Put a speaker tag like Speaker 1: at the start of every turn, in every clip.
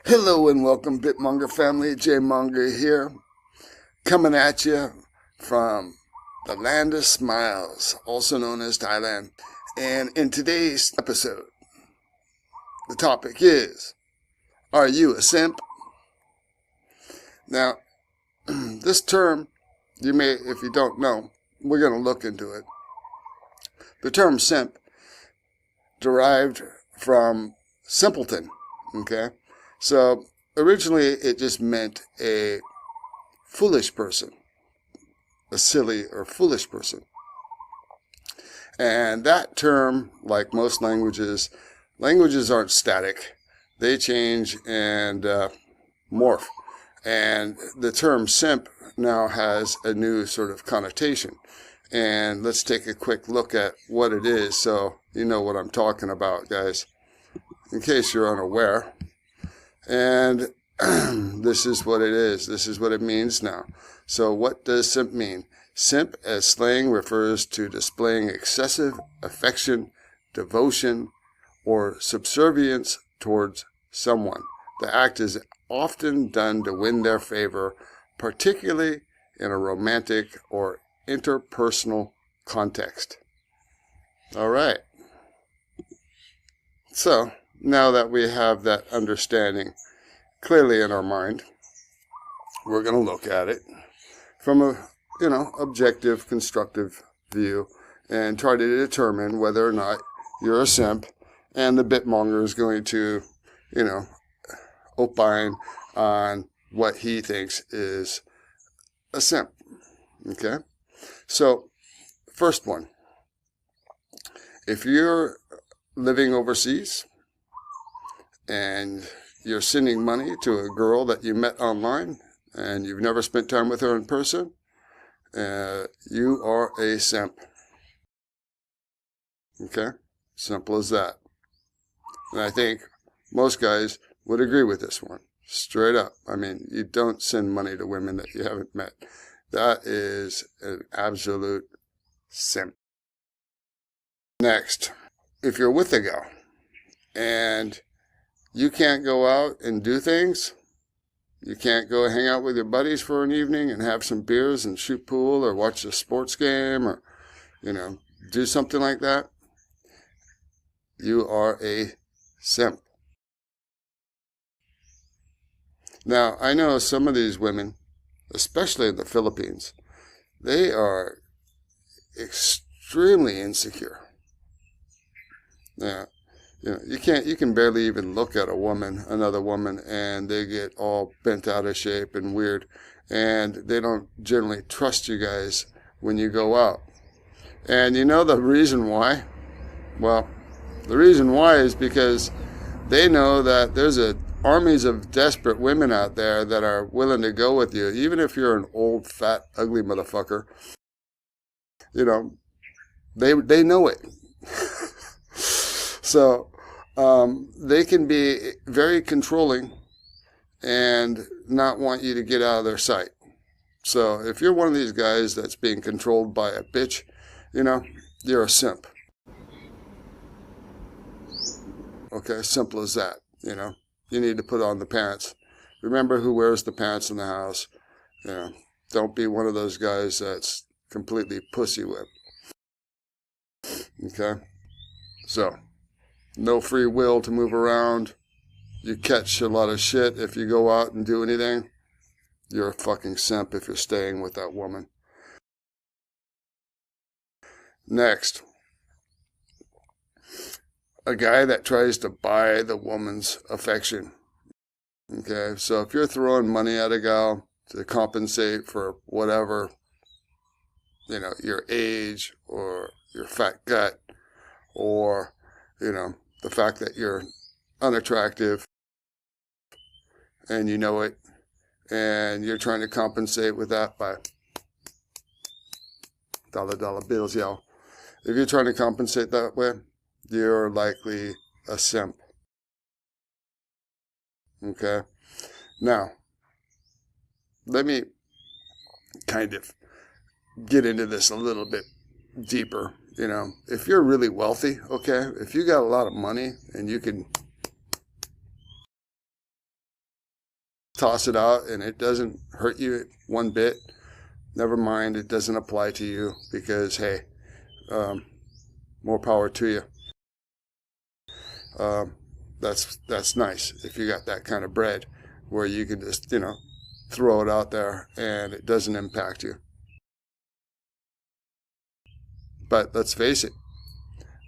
Speaker 1: Hello and welcome, BitMonger family. Monger here, coming at you from the land of smiles, also known as Thailand. And in today's episode, the topic is, are you a simp? Now, this term, you may, if you don't know, we're going to look into it. The term simp derived from simpleton, okay? So originally it just meant a foolish person, a silly or foolish person. And that term, like most languages aren't static. They change and morph. And the term simp now has a new sort of connotation. And let's take a quick look at what it is so you know what I'm talking about, guys, in case you're unaware. And this is what it is. This is what it means now. So what does simp mean? Simp as slang refers to displaying excessive affection, devotion, or subservience towards someone. The act is often done to win their favor, particularly in a romantic or interpersonal context. All right. So now that we have that understanding clearly in our mind, we're going to look at it from a, objective, constructive view and try to determine whether or not you're a simp, and the BitMonger is going to, opine on what he thinks is a simp. Okay? So, first one. If you're living overseas and you're sending money to a girl that you met online and you've never spent time with her in person, you are a simp. Okay? Simple as that. And I think most guys would agree with this one. Straight up. I mean, you don't send money to women that you haven't met. That is an absolute simp. Next, if you're with a girl and you can't go out and do things, you can't go hang out with your buddies for an evening and have some beers and shoot pool or watch a sports game or, do something like that, you are a simp. Now, I know some of these women, especially in the Philippines, they are extremely insecure. Yeah. You can barely even look at another woman, and they get all bent out of shape and weird, and they don't generally trust you guys when you go out. And you know the reason why? Well, the reason why is because they know that there's armies of desperate women out there that are willing to go with you, even if you're an old, fat, ugly motherfucker. They know it. So they can be very controlling and not want you to get out of their sight. So if you're one of these guys that's being controlled by a bitch, you're a simp. Okay, simple as that. You need to put on the pants. Remember who wears the pants in the house. Don't be one of those guys that's completely pussy whipped. Okay? So, no free will to move around. You catch a lot of shit if you go out and do anything. You're a fucking simp if you're staying with that woman. Next. A guy that tries to buy the woman's affection. Okay, so if you're throwing money at a gal to compensate for whatever, your age or your fat gut or, the fact that you're unattractive and you know it, and you're trying to compensate with that by dollar bills, y'all. If you're trying to compensate that way, you're likely a simp. Okay? Now, let me kind of get into this a little bit deeper. If you're really wealthy, okay, if you got a lot of money and you can toss it out and it doesn't hurt you one bit, never mind, it doesn't apply to you, because hey, more power to you. That's nice if you got that kind of bread where you can just, throw it out there and it doesn't impact you. But let's face it,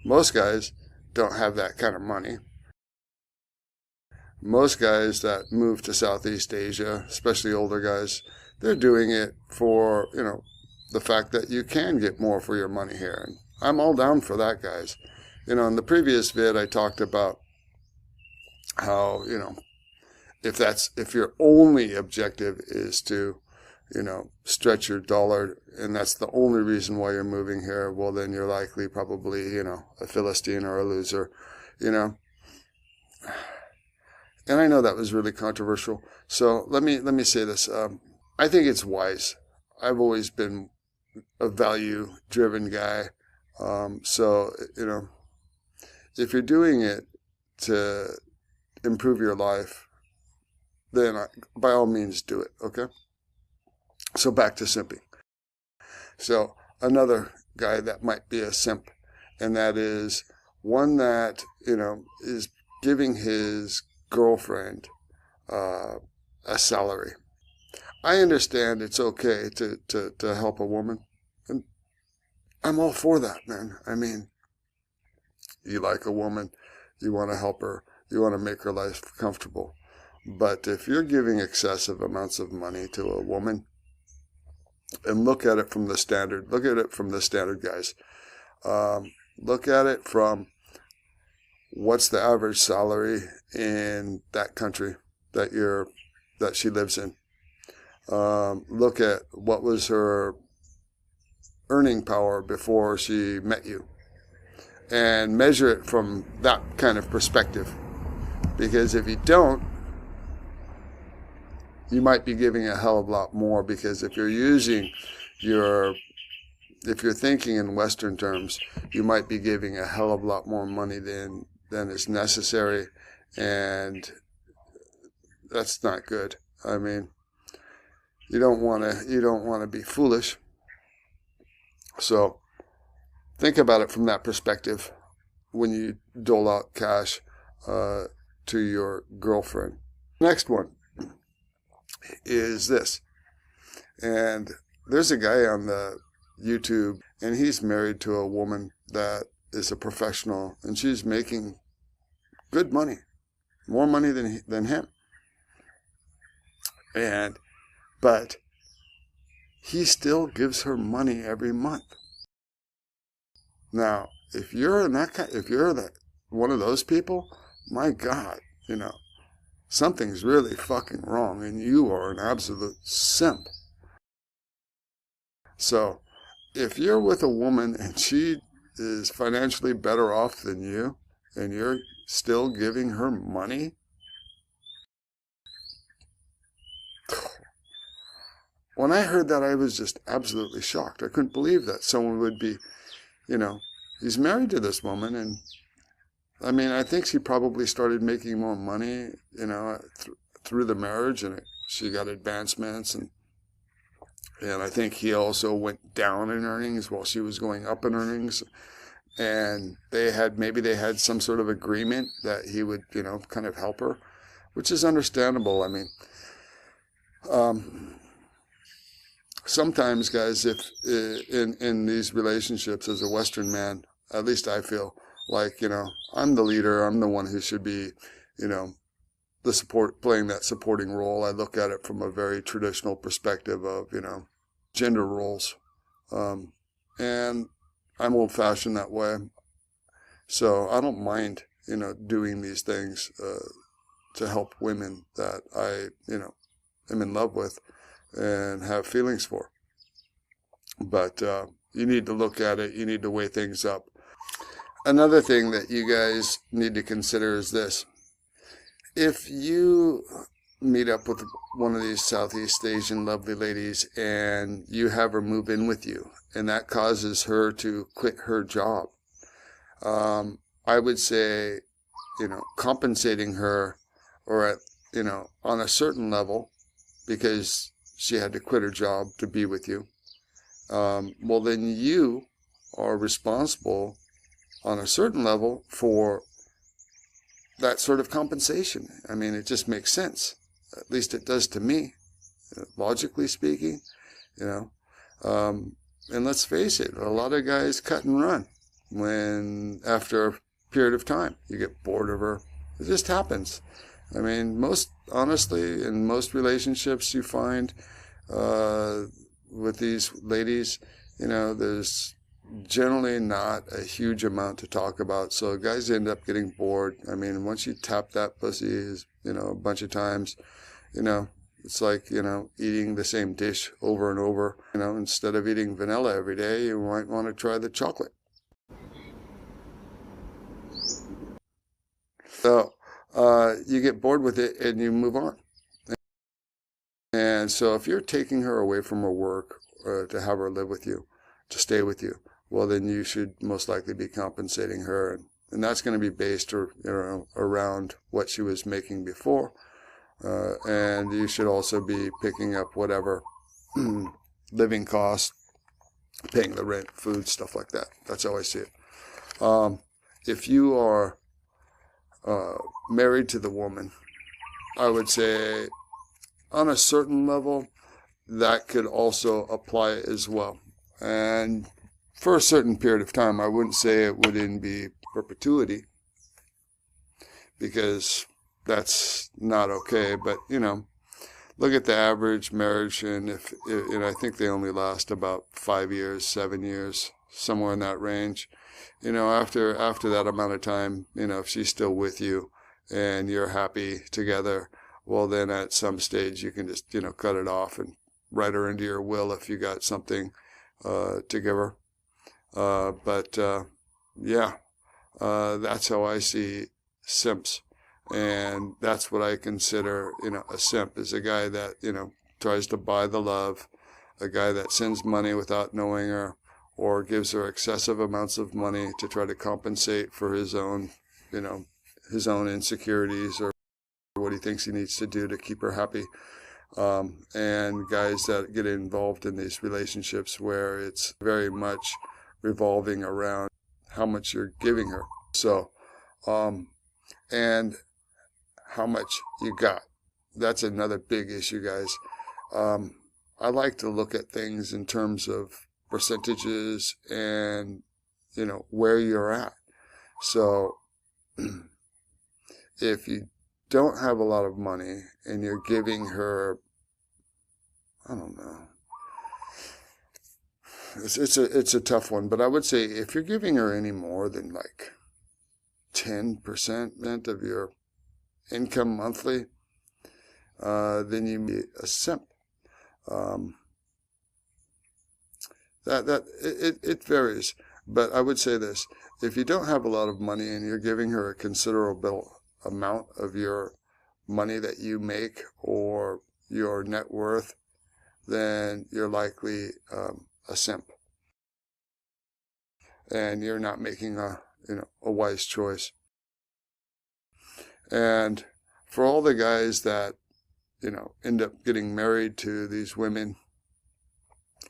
Speaker 1: most guys don't have that kind of money. Most guys that move to Southeast Asia, especially older guys, they're doing it for, the fact that you can get more for your money here. And I'm all down for that, guys. In the previous vid, I talked about how, if your only objective is to, stretch your dollar, and that's the only reason why you're moving here, well, then you're likely probably, a philistine or a loser, And I know that was really controversial. So let me say this. I think it's wise. I've always been a value-driven guy. So, if you're doing it to improve your life, then by all means do it, okay? So back to simping. So another guy that might be a simp, and that is one that, is giving his girlfriend a salary. I understand it's okay to help a woman, and I'm all for that, man. I mean, you like a woman, you want to help her, you want to make her life comfortable. But if you're giving excessive amounts of money to a woman, and look at it from the standard, guys. Look at it from what's the average salary in that country that she lives in. Look at what was her earning power before she met you, and measure it from that kind of perspective. Because if you don't, you might be giving a hell of a lot more, because if you're thinking in Western terms, you might be giving a hell of a lot more money than is necessary, and that's not good. I mean, you don't want to be foolish. So think about it from that perspective when you dole out cash to your girlfriend. Next one is this. And there's a guy on the YouTube, and he's married to a woman that is a professional, and she's making good money, more money than him. But he still gives her money every month. Now, if you're one of those people, my God, something's really fucking wrong, and you are an absolute simp. So, if you're with a woman and she is financially better off than you, and you're still giving her money, when I heard that, I was just absolutely shocked. I couldn't believe that someone would be, he's married to this woman, and I mean, I think she probably started making more money, through the marriage, and she got advancements, and I think he also went down in earnings while she was going up in earnings, and they had some sort of agreement that he would, kind of help her, which is understandable. I mean, sometimes, guys, if in these relationships, as a Western man, at least I feel like, I'm the leader, I'm the one who should be, playing that supporting role. I look at it from a very traditional perspective of, gender roles. And I'm old-fashioned that way. So I don't mind, doing these things to help women that I, am in love with and have feelings for. But you need to look at it. You need to weigh things up. Another thing that you guys need to consider is this. If you meet up with one of these Southeast Asian lovely ladies and you have her move in with you, and that causes her to quit her job, I would say, compensating her, or on a certain level, because she had to quit her job to be with you, well, then you are responsible on a certain level for that sort of compensation. I mean, it just makes sense. At least it does to me, logically speaking, and let's face it, a lot of guys cut and run when, after a period of time, you get bored of her. It just happens. I mean, honestly, in most relationships you find with these ladies, there's generally not a huge amount to talk about. So guys end up getting bored. I mean, once you tap that pussy, a bunch of times, it's like, eating the same dish over and over. Instead of eating vanilla every day, you might want to try the chocolate. So you get bored with it and you move on. And so if you're taking her away from her work to have her live with you, to stay with you, well, then you should most likely be compensating her. And that's going to be based around what she was making before. And you should also be picking up whatever living costs, paying the rent, food, stuff like that. That's how I see it. If you are married to the woman, I would say on a certain level, that could also apply as well. And for a certain period of time, I wouldn't say it wouldn't be perpetuity, because that's not okay. But, look at the average marriage, and I think they only last about 5 years, 7 years, somewhere in that range. After that amount of time, if she's still with you and you're happy together, well, then at some stage you can just, cut it off and write her into your will if you got something to give her. That's how I see simps. And that's what I consider, a simp, is a guy that, tries to buy the love, a guy that sends money without knowing her, or gives her excessive amounts of money to try to compensate for his own, his own insecurities, or what he thinks he needs to do to keep her happy. And guys that get involved in these relationships where it's very much revolving around how much you're giving her. So, and how much you got. That's another big issue, guys. I like to look at things in terms of percentages and, where you're at. So if you don't have a lot of money and you're giving her, I don't know, it's a tough one, but I would say if you're giving her any more than like 10% of your income monthly, then you be a simp. It varies, but I would say this: if you don't have a lot of money and you're giving her a considerable amount of your money that you make or your net worth, then you're likely a simp, and you're not making a wise choice. And for all the guys that end up getting married to these women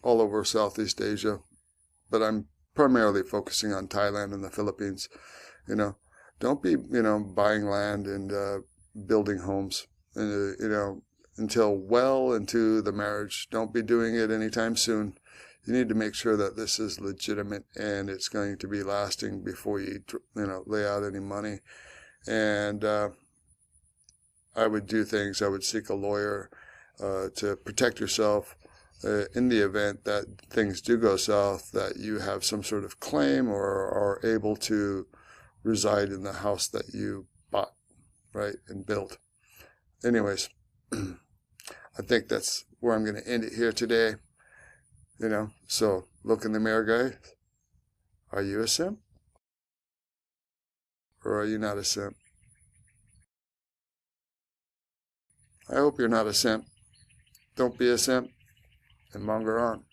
Speaker 1: all over Southeast Asia, but I'm primarily focusing on Thailand and the Philippines, don't be buying land and building homes, until well into the marriage. Don't be doing it anytime soon. You need to make sure that this is legitimate and it's going to be lasting before you lay out any money. And I would do things. I would seek a lawyer to protect yourself in the event that things do go south, that you have some sort of claim or are able to reside in the house that you bought, right, and built. Anyways, I think that's where I'm going to end it here today. So look in the mirror, guys. Are you a simp? Or are you not a simp? I hope you're not a simp. Don't be a simp, and monger on.